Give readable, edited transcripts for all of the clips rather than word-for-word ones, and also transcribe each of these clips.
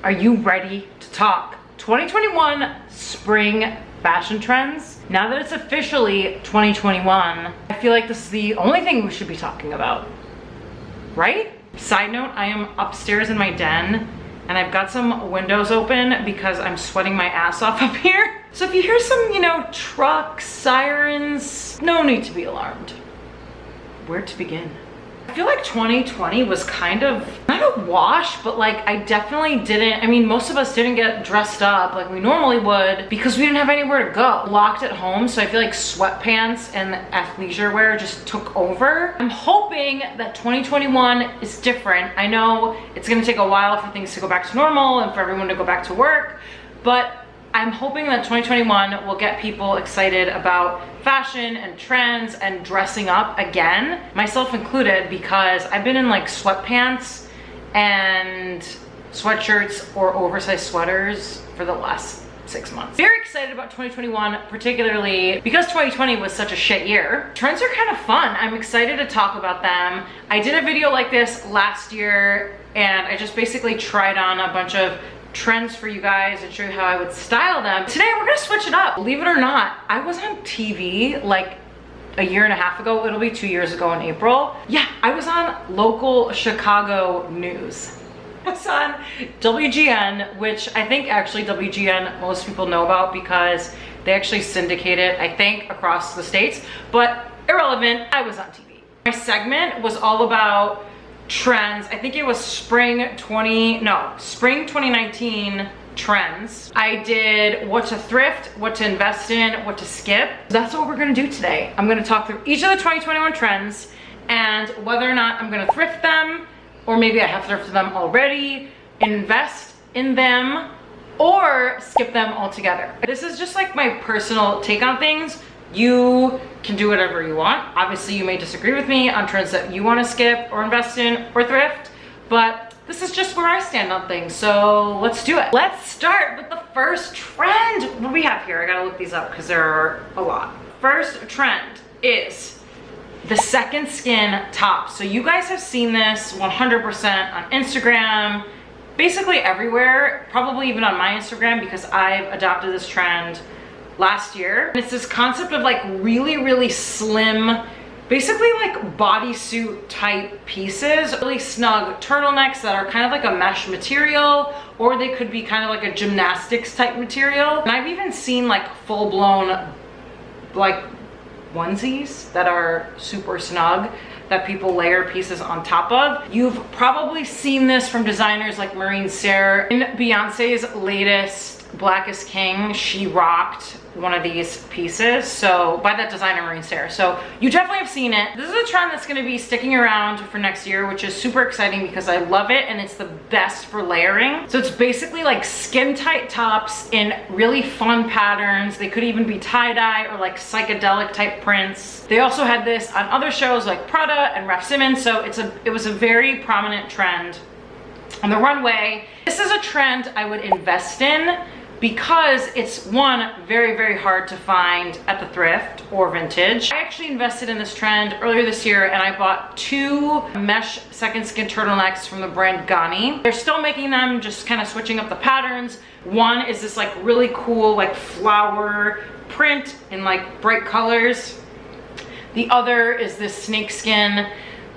Are you ready to talk 2021 spring fashion trends? Now that it's officially 2021, I feel like this is the only thing we should be talking about, right? Side note, I am upstairs in my den and I've got some windows open because I'm sweating my ass off up here. So if you hear some, trucks, sirens, no need to be alarmed. Where to begin? I feel like 2020 was kind of, not a wash, but like I definitely didn't, most of us didn't get dressed up like we normally would because we didn't have anywhere to go. Locked at home, so I feel like sweatpants and athleisure wear just took over. I'm hoping that 2021 is different. I know it's gonna take a while for things to go back to normal and for everyone to go back to work, but I'm hoping that 2021 will get people excited about fashion and trends and dressing up again, myself included, because I've been in like sweatpants and sweatshirts or oversized sweaters for the last 6 months. Very excited about 2021, particularly because 2020 was such a shit year. Trends are kind of fun. I'm excited to talk about them. I did a video like this last year and I just basically tried on a bunch of trends for you guys and show you how I would style them. Today we're gonna switch it up. Believe it or not, I was on TV like a year and a half ago. It'll be 2 years ago in April. Yeah, I was on local Chicago news. I was on WGN, which I think actually WGN most people know about because they actually syndicate it, I think, across the states, but irrelevant, I was on TV. My segment was all about trends. I think it was spring 2019 trends. I did what to thrift, what to invest in, what to skip. That's what we're gonna do today. I'm gonna talk through each of the 2021 trends and whether or not I'm gonna thrift them, or maybe I have thrifted them already, invest in them, or skip them altogether. This is just like my personal take on things. You can do whatever you want. Obviously, you may disagree with me on trends that you want to skip or invest in or thrift, but this is just where I stand on things, so let's do it. Let's start with the first trend. What do we have here? I gotta look these up because there are a lot. First trend is the second skin top. So you guys have seen this 100% on Instagram, basically everywhere, probably even on my Instagram because I've adopted this trend last year. And it's this concept of like really slim, basically like bodysuit type pieces, really snug turtlenecks that are kind of like a mesh material, or they could be kind of like a gymnastics type material. And I've even seen like full-blown like onesies that are super snug that people layer pieces on top of. You've probably seen this from designers like Marine Serre. In Beyonce's latest Black is King, she rocked one of these pieces, so by that designer Marine Serre. So you definitely have seen it. This is a trend that's gonna be sticking around for next year, which is super exciting because I love it and it's the best for layering. So it's basically like skin tight tops in really fun patterns. They could even be tie-dye or like psychedelic type prints. They also had this on other shows like Prada and Raf Simons, so it was a very prominent trend on the runway. This is a trend I would invest in because it's one, very hard to find at the thrift or vintage. I actually invested in this trend earlier this year and I bought 2 mesh second skin turtlenecks from the brand Ganni. They're still making them, just kind of switching up the patterns. One is this like really cool like flower print in like bright colors. The other is this snakeskin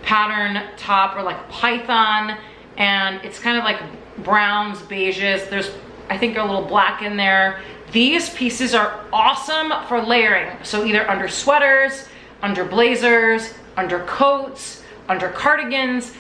pattern top or like python, and it's kind of like browns, beiges. There's, I think, a little black in there. These pieces are awesome for layering. So either under sweaters, under blazers, under coats, under cardigans.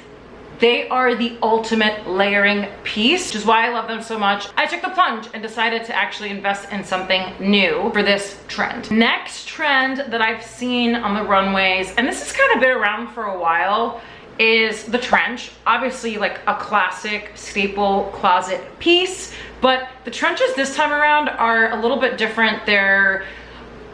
They are the ultimate layering piece, which is why I love them so much. I took the plunge and decided to actually invest in something new for this trend. Next trend that I've seen on the runways, and this has kind of been around for a while, is the trench. Obviously like a classic staple closet piece, but the trenches this time around are a little bit different. They're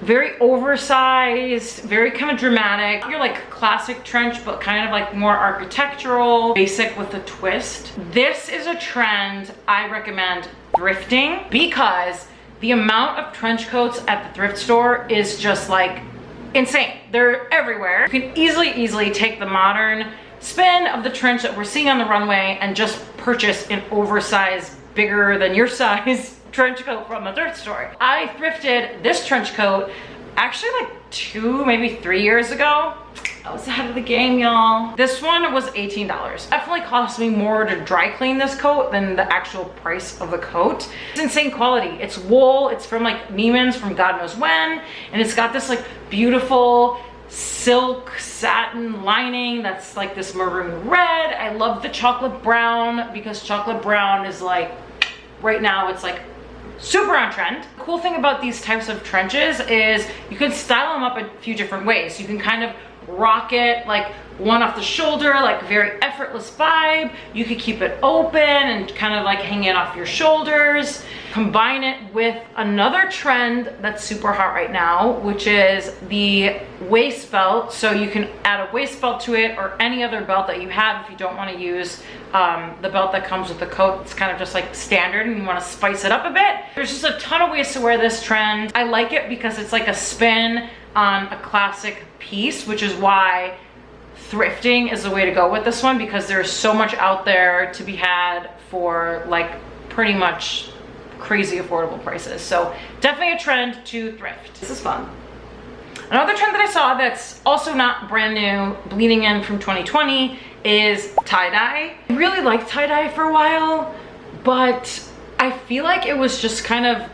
very oversized, very kind of dramatic. You're like classic trench, but kind of like more architectural, basic with a twist. This is a trend I recommend thrifting because the amount of trench coats at the thrift store is just like insane. They're everywhere. You can easily take the modern spin of the trench that we're seeing on the runway and just purchase an oversized bigger than your size trench coat from the thrift store. I thrifted this trench coat actually like 2, maybe 3 years ago. I was ahead of the game, y'all. This one was $18. Definitely cost me more to dry clean this coat than the actual price of the coat. It's insane quality. It's wool. It's from like Neiman's from God knows when. And it's got this like beautiful silk satin lining that's like this maroon red. I love the chocolate brown because chocolate brown is like, right now it's like super on trend. The cool thing about these types of trenches is you can style them up a few different ways. You can kind of rock it like one off the shoulder, like very effortless vibe. You could keep it open and kind of like hang it off your shoulders. Combine it with another trend that's super hot right now, which is the waist belt. So you can add a waist belt to it or any other belt that you have if you don't want to use the belt that comes with the coat. It's kind of just like standard and you want to spice it up a bit. There's just a ton of ways to wear this trend. I like it because it's like a spin on a classic piece, which is why thrifting is the way to go with this one, because there's so much out there to be had for like pretty much crazy affordable prices. So definitely a trend to thrift. This is fun. Another trend that I saw that's also not brand new, bleeding in from 2020, is tie-dye. I really liked tie-dye for a while, but I feel like it was just kind of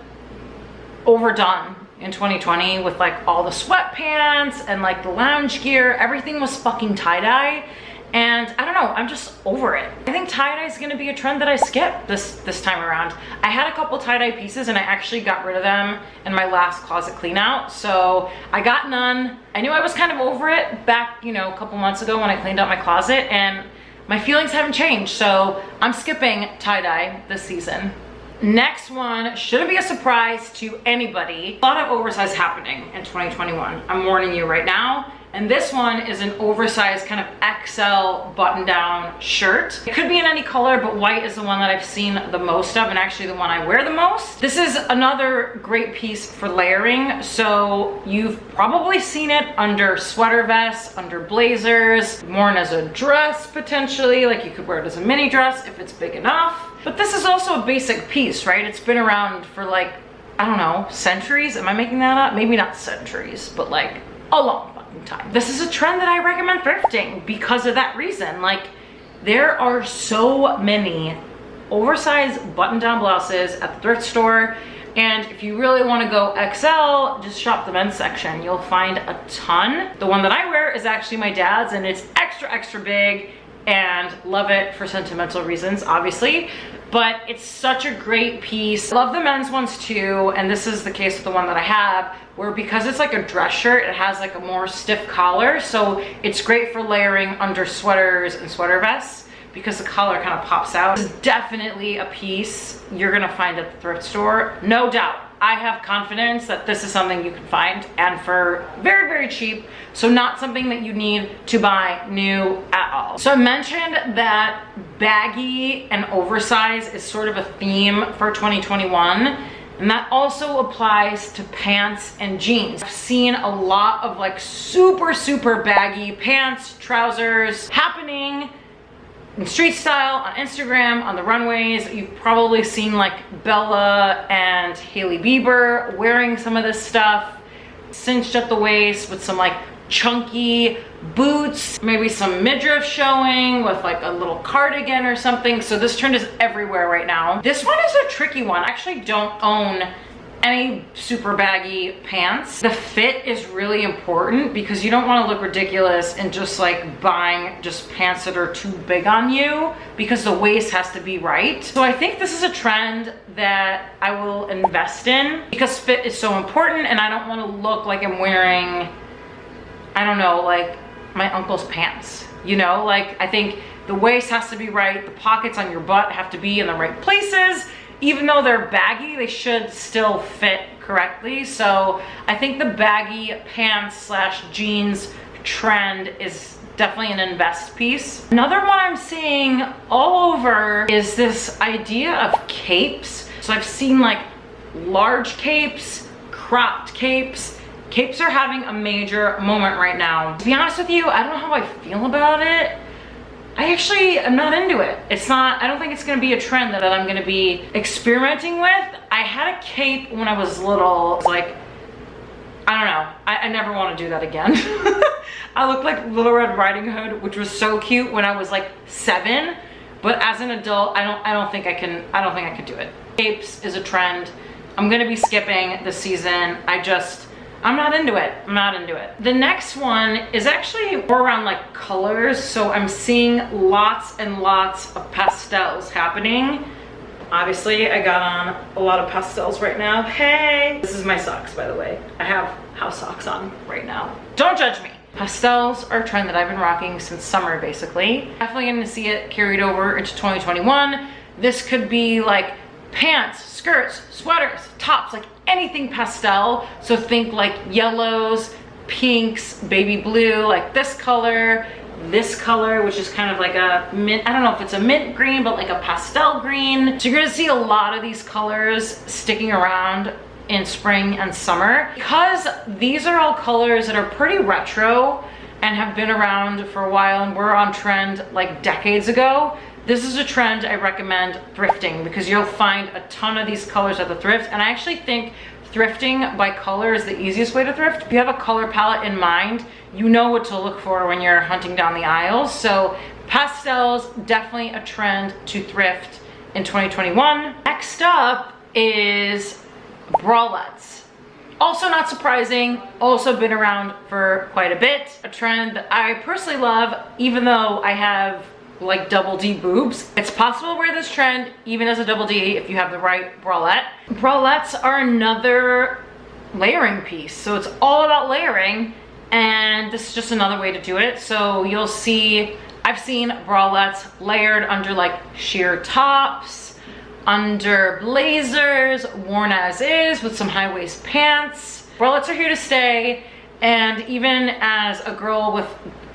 overdone in 2020 with like all the sweatpants and like the lounge gear. Everything was fucking tie-dye, and I don't know, I'm just over it. I think tie-dye is gonna be a trend that I skip this time around. I had a couple tie-dye pieces and I actually got rid of them in my last closet clean out, so I got none. I knew I was kind of over it back, you know, a couple months ago when I cleaned out my closet, and my feelings haven't changed, so I'm skipping tie-dye this season. Next one shouldn't be a surprise to anybody. A lot of oversize happening in 2021. I'm warning you right now. And this one is an oversized kind of XL button-down shirt. It could be in any color, but white is the one that I've seen the most of, and actually the one I wear the most. This is another great piece for layering. So you've probably seen it under sweater vests, under blazers, worn as a dress potentially, like you could wear it as a mini dress if it's big enough. But this is also a basic piece, right? It's been around for like, I don't know, centuries? Am I making that up? Maybe not centuries, but like a long fucking time. This is a trend that I recommend thrifting because of that reason. Like, there are so many oversized button-down blouses at the thrift store, and if you really want to go XL, just shop the men's section. You'll find a ton. The one that I wear is actually my dad's, and it's extra big, and love it for sentimental reasons, obviously, but it's such a great piece. I love the men's ones too, and this is the case with the one that I have, where because it's like a dress shirt, it has like a more stiff collar, so it's great for layering under sweaters and sweater vests because the collar kind of pops out. It's definitely a piece you're gonna find at the thrift store, no doubt. I have confidence that this is something you can find, and for very cheap, so not something that you need to buy new at all. So I mentioned that baggy and oversize is sort of a theme for 2021, and that also applies to pants and jeans. I've seen a lot of like super baggy pants, trousers happening in street style, on Instagram, on the runways. You've probably seen like Bella and Hailey Bieber wearing some of this stuff, cinched at the waist with some like chunky boots, maybe some midriff showing with like a little cardigan or something. So this trend is everywhere right now. This one is a tricky one. I actually don't own any super baggy pants. The fit is really important because you don't want to look ridiculous and just like buying just pants that are too big on you, because the waist has to be right. So I think this is a trend that I will invest in because fit is so important, and I don't want to look like I'm wearing, I don't know, like my uncle's pants, you know? Like, I think the waist has to be right, the pockets on your butt have to be in the right places. Even though they're baggy, they should still fit correctly. So I think the baggy pants slash jeans trend is definitely an invest piece. Another one I'm seeing all over is this idea of capes. So I've seen like large capes, cropped capes. Capes are having a major moment right now. To be honest with you, I don't know how I feel about it. I actually am not into it. It's not, I don't think it's gonna be a trend that I'm gonna be experimenting with. I had a cape when I was little, like, I don't know, I never wanna do that again. I look like Little Red Riding Hood, which was so cute when I was like 7, but as an adult, I don't think I can do it. Capes is a trend. I'm gonna be skipping this season. I'm not into it. I'm not into it. The next one is actually more around like colors. So I'm seeing lots and lots of pastels happening. Obviously, I got on a lot of pastels right now. Hey! This is my socks, by the way. I have house socks on right now. Don't judge me. Pastels are a trend that I've been rocking since summer, basically. Definitely gonna see it carried over into 2021. This could be like pants, skirts, sweaters, tops, like anything pastel. So think like yellows, pinks, baby blue, like this color, which is kind of like a mint, I don't know if it's a mint green, but like a pastel green. So you're gonna see a lot of these colors sticking around in spring and summer. Because these are all colors that are pretty retro and have been around for a while and were on trend like decades ago, this is a trend I recommend thrifting, because you'll find a ton of these colors at the thrift. And I actually think thrifting by color is the easiest way to thrift. If you have a color palette in mind, you know what to look for when you're hunting down the aisles. So pastels, definitely a trend to thrift in 2021. Next up is bralettes. Also not surprising, also been around for quite a bit. A trend that I personally love, even though I have like double D boobs. It's possible to wear this trend even as a double D if you have the right bralette. Bralettes are another layering piece. So it's all about layering, and this is just another way to do it. So you'll see, I've seen bralettes layered under like sheer tops, under blazers, worn as is with some high waist pants. Bralettes are here to stay. And even as a girl with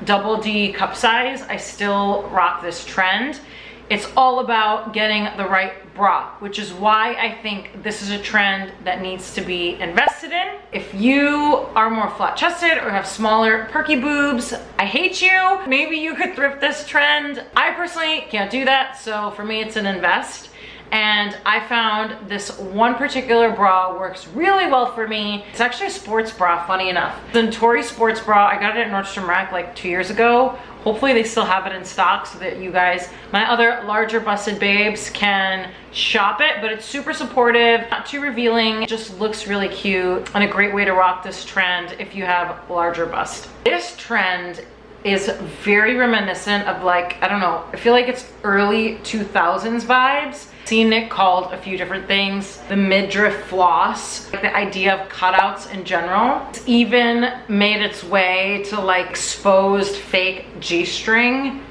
double D cup size, I still rock this trend. It's all about getting the right bra, which is why I think this is a trend that needs to be invested in. If you are more flat chested or have smaller perky boobs, I hate you. Maybe you could thrift this trend. I personally can't do that, so for me it's an invest. And I found this one particular bra works really well for me. It's actually a sports bra, funny enough. The Tori sports bra, I got it at Nordstrom Rack like 2 years ago. Hopefully they still have it in stock so that you guys, my other larger busted babes, can shop it, but it's super supportive, not too revealing. It just looks really cute and a great way to rock this trend if you have larger bust. This trend is very reminiscent of like, I don't know, I feel like it's early 2000s vibes. Seen it called a few different things. The midriff floss, like the idea of cutouts in general. It's even made its way to like exposed fake G-string,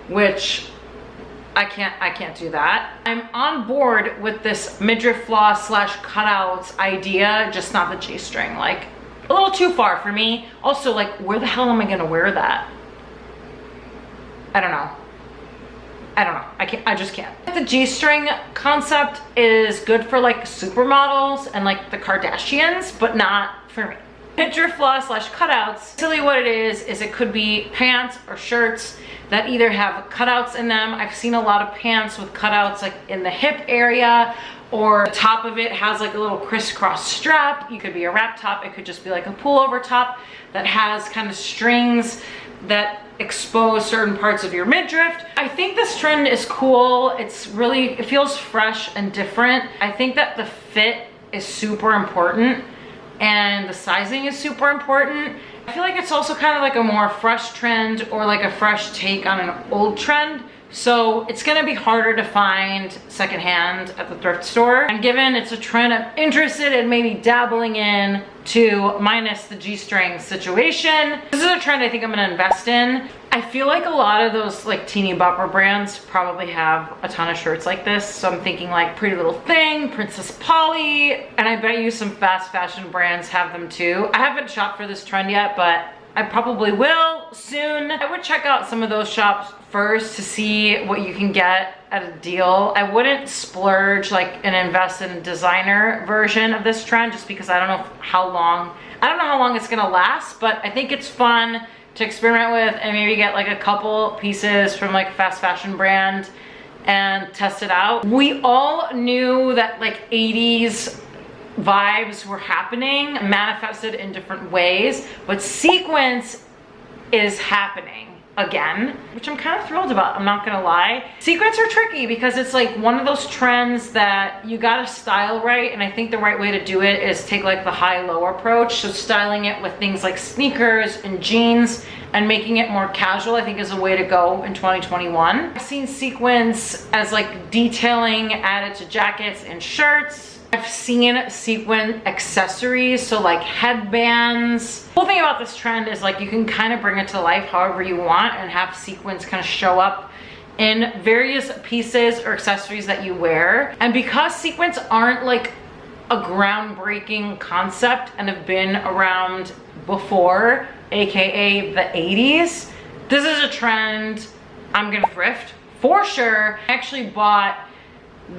which I can't do that. I'm on board with this midriff floss slash cutouts idea, just not the G-string. Like a little too far for me. Also, like, where the hell am I gonna wear that? I don't know. I just can't. The G-string concept is good for like supermodels and like the Kardashians, but not for me. Midriff floss slash cutouts, really what it is it could be pants or shirts that either have cutouts in them. I've seen a lot of pants with cutouts like in the hip area, or the top of it has like a little crisscross strap. You could be a wrap top, it could just be like a pullover top that has kind of strings that expose certain parts of your midriff. I think this trend is cool. It's really, it feels fresh and different. I think that the fit is super important and the sizing is super important. I feel like it's also kind of like a more fresh trend or like a fresh take on an old trend. So it's gonna be harder to find secondhand at the thrift store. And given it's a trend I'm interested in maybe dabbling in to minus the G-string situation, this is a trend I think I'm gonna invest in. I feel like a lot of those like teeny bopper brands probably have a ton of shirts like this. So I'm thinking like Pretty Little Thing, Princess Polly, and I bet you some fast fashion brands have them too. I haven't shopped for this trend yet, but I probably will soon. I would check out some of those shops first to see what you can get at a deal. I wouldn't splurge like and invest in a designer version of this trend just because I don't know how long it's gonna last, but I think it's fun to experiment with and maybe get like a couple pieces from like a fast fashion brand and test it out. We all knew that like 80s vibes were happening, manifested in different ways, but sequins is happening again, which I'm kind of thrilled about, I'm not gonna lie. Sequins are tricky because it's like one of those trends that you gotta style right, and I think the right way to do it is take like the high-low approach. So styling it with things like sneakers and jeans and making it more casual, I think is a way to go in 2021. I've seen sequins as like detailing added to jackets and shirts. I've seen sequin accessories, so like headbands. The whole thing about this trend is like you can kind of bring it to life however you want and have sequins kind of show up in various pieces or accessories that you wear. And because sequins aren't like a groundbreaking concept and have been around before, aka the 80s, this is a trend I'm gonna thrift for sure. I actually bought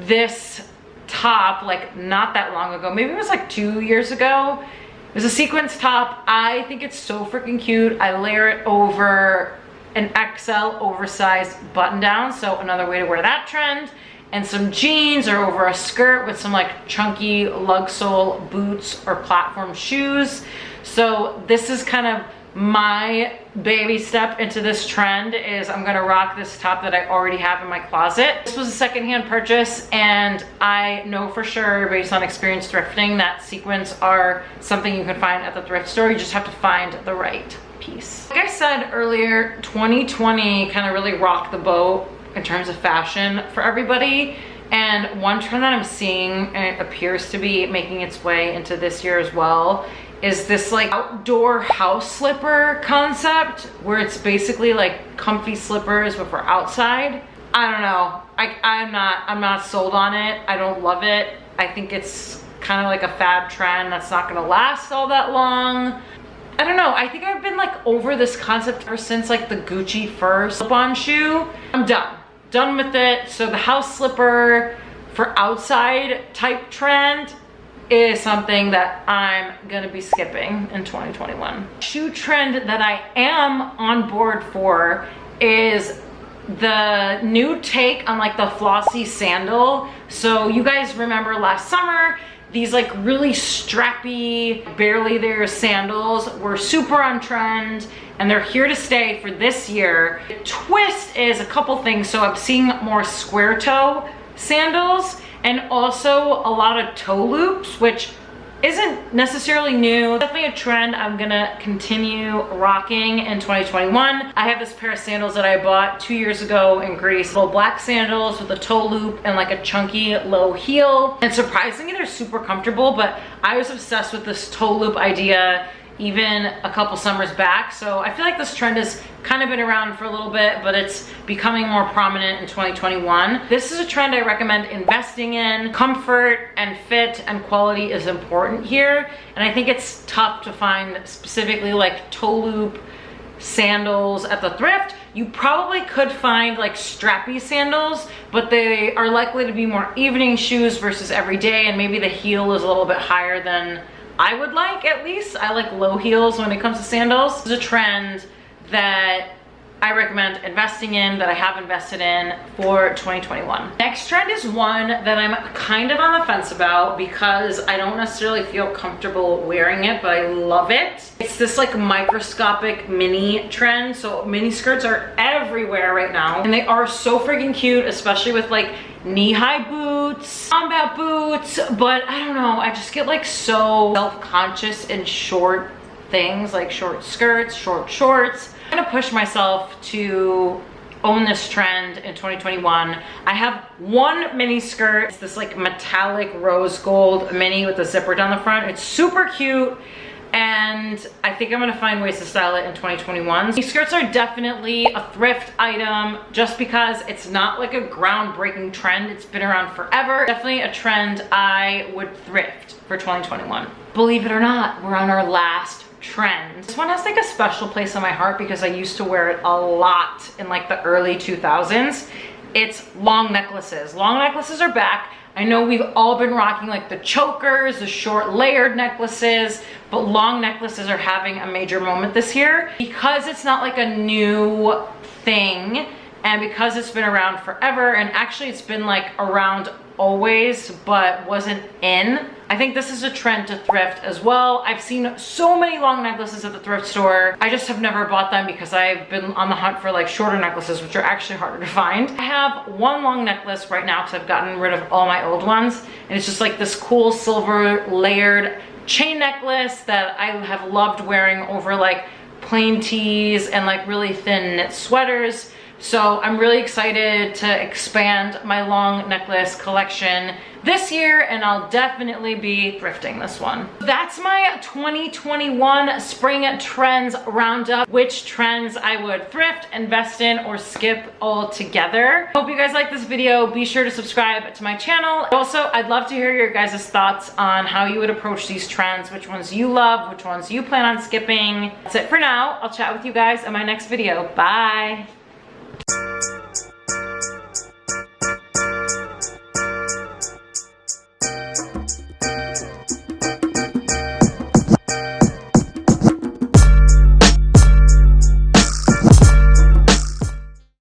this top like not that long ago, maybe it was like 2 years ago. It was a sequins top. I think it's so freaking cute. I layer it over an XL oversized button down, so another way to wear that trend, and some jeans or over a skirt with some like chunky lug sole boots or platform shoes. So this is kind of my baby step into this trend, is I'm gonna rock this top that I already have in my closet. This was a secondhand purchase, and I know for sure based on experience thrifting that sequins are something you can find at the thrift store. You just have to find the right piece. Like I said earlier, 2020 kind of really rocked the boat in terms of fashion for everybody. And one trend that I'm seeing, and it appears to be making its way into this year as well, is this like outdoor house slipper concept where it's basically like comfy slippers but for outside. I don't know, I'm not sold on it. I don't love it. I think it's kind of like a fad trend that's not gonna last all that long. I don't know, I think I've been like over this concept ever since like the Gucci fur slip-on shoe. I'm done with it. So the house slipper for outside type trend is something that I'm gonna be skipping in 2021. Shoe trend that I am on board for is the new take on like the flossy sandal. So you guys remember last summer, these like really strappy, barely there sandals were super on trend, and they're here to stay for this year. The twist is a couple things. So I'm seeing more square toe sandals, and also a lot of toe loops, which isn't necessarily new. Definitely a trend I'm gonna continue rocking in 2021. I have this pair of sandals that I bought 2 years ago in Greece. Little black sandals with a toe loop and like a chunky low heel. And surprisingly, they're super comfortable, but I was obsessed with this toe loop idea even a couple summers back. So I feel like this trend has kind of been around for a little bit, but it's becoming more prominent in 2021. This is a trend I recommend investing in. Comfort and fit and quality is important here. And I think it's tough to find specifically like toe loop sandals at the thrift. You probably could find like strappy sandals, but they are likely to be more evening shoes versus every day, and maybe the heel is a little bit higher than I would like. At least I like low heels when it comes to sandals. This is a trend that I recommend investing in, that I have invested in for 2021. Next trend is one that I'm kind of on the fence about because I don't necessarily feel comfortable wearing it, but I love it. It's this like microscopic mini trend. So mini skirts are everywhere right now, and they are so freaking cute, especially with like knee-high boots, combat boots, but I don't know, I just get like so self-conscious in short things, like short skirts, short shorts. I'm gonna push myself to own this trend in 2021. I have one mini skirt. It's this like metallic rose gold mini with a zipper down the front. It's super cute, and I think I'm gonna find ways to style it in 2021. These skirts are definitely a thrift item just because it's not like a groundbreaking trend. It's been around forever. Definitely a trend I would thrift for 2021. Believe it or not, we're on our last trend. This one has like a special place in my heart because I used to wear it a lot in like the early 2000s. It's long necklaces. Long necklaces are back. I know we've all been rocking like the chokers, the short layered necklaces, but long necklaces are having a major moment this year because it's not like a new thing and because it's been around forever, and actually it's been like around always but wasn't in. I think this is a trend to thrift as well. I've seen so many long necklaces at the thrift store. I just have never bought them because I've been on the hunt for like shorter necklaces, which are actually harder to find. I have one long necklace right now because I've gotten rid of all my old ones, and it's just like this cool silver layered chain necklace that I have loved wearing over like plain tees and like really thin knit sweaters. So I'm really excited to expand my long necklace collection this year, and I'll definitely be thrifting this one. That's my 2021 spring trends roundup. Which trends I would thrift, invest in, or skip altogether. Hope you guys like this video. Be sure to subscribe to my channel. Also, I'd love to hear your guys' thoughts on how you would approach these trends, which ones you love, which ones you plan on skipping. That's it for now. I'll chat with you guys in my next video. Bye.